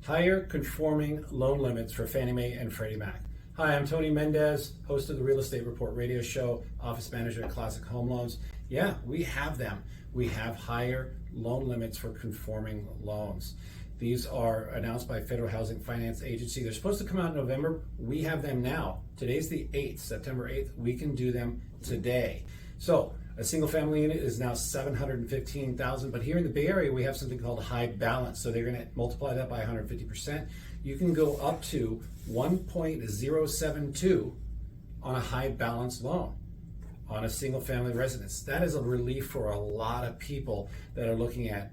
Higher conforming loan limits for Fannie Mae and Freddie Mac. Hi, I'm Tony Mendez, host of the Real Estate Report radio show, office manager at Classic Home Loans. Yeah, we have them. We have higher loan limits for conforming loans. These are announced by Federal Housing Finance Agency. They're supposed to come out in November. We have them now. Today's the 8th, September 8th. We can do them today. So a single family unit is now $715,000, but here in the Bay Area, we have something called high balance. So they're gonna multiply that by 150%. You can go up to 1.072 on a high balance loan on a single family residence. That is a relief for a lot of people that are looking at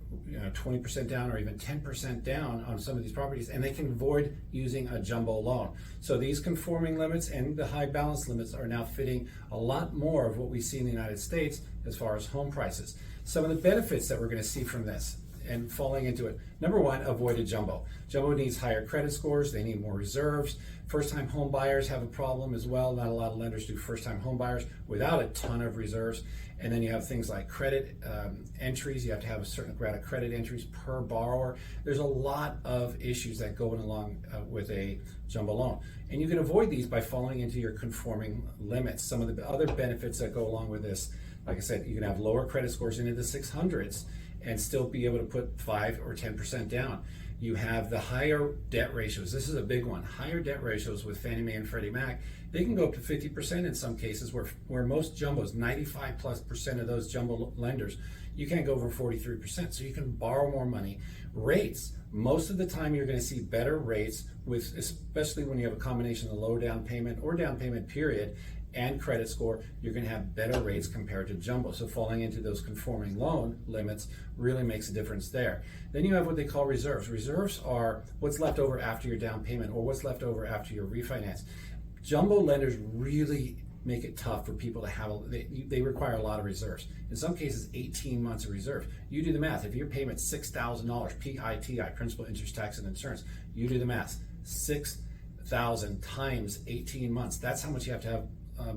20% down or even 10% down on some of these properties, and they can avoid using a jumbo loan. So these conforming limits and the high balance limits are now fitting a lot more of what we see in the United States as far as home prices. Some of the benefits that we're gonna see from this and falling into it. Number one, avoid a jumbo. Jumbo needs higher credit scores, they need more reserves. First-time home buyers have a problem as well. Not a lot of lenders do first-time home buyers without a ton of reserves. And then you have things like credit entries. You have to have a certain amount of credit entries per borrower. There's a lot of issues that go along with a jumbo loan. And you can avoid these by falling into your conforming limits. Some of the other benefits that go along with this, like I said, you can have lower credit scores into the 600s and still be able to put 5 or 10% down. You have the higher debt ratios. This is a big one. Higher debt ratios with Fannie Mae and Freddie Mac. They can go up to 50% in some cases where most jumbos, 95+% of those jumbo lenders, you can't go over 43%. So you can borrow more money. Rates, most of the time you're going to see better rates with, especially when you have a combination of low down payment or down payment period and credit score, you're going to have better rates compared to jumbo. So falling into those conforming loan limits really makes a difference there. Then you have what they call reserves. Reserves are what's left over after your down payment or what's left over after your refinance. Jumbo lenders really make it tough for people to have, they require a lot of reserves. In some cases, 18 months of reserve. You do the math. If your payment's $6,000, PITI, principal, interest, tax, and insurance, you do the math. 6,000 times 18 months. That's how much you have to have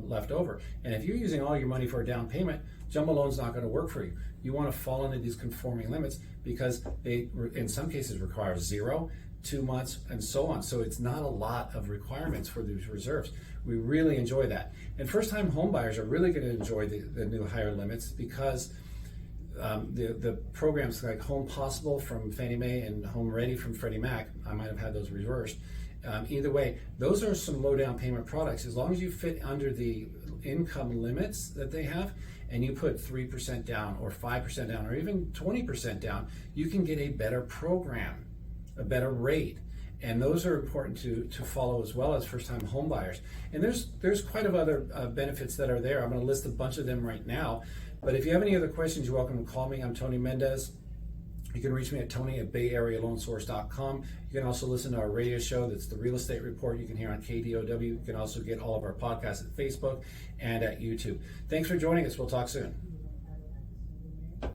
left over. And if you're using all your money for a down payment, jumbo loan's not going to work for you. You want to fall into these conforming limits because they, in some cases, require 0, 2 months, and so on. So it's not a lot of requirements for these reserves. We really enjoy that. And first-time home buyers are really going to enjoy the new higher limits because the programs like Home Possible from Fannie Mae and Home Ready from Freddie Mac, I might have had those reversed. Either way, those are some low down payment products. As long as you fit under the income limits that they have and you put 3% down or 5% down or even 20% down, you can get a better program, a better rate. And those are important to follow as well as first-time home buyers. And there's quite a other benefits that are there. I'm going to list a bunch of them right now. But if you have any other questions, you're welcome to call me. I'm Tony Mendez. You can reach me at tony@bayarealoansource.com. You can also listen to our radio show. That's the Real Estate Report. You can hear on KDOW. You can also get all of our podcasts at Facebook and at YouTube. Thanks for joining us. We'll talk soon.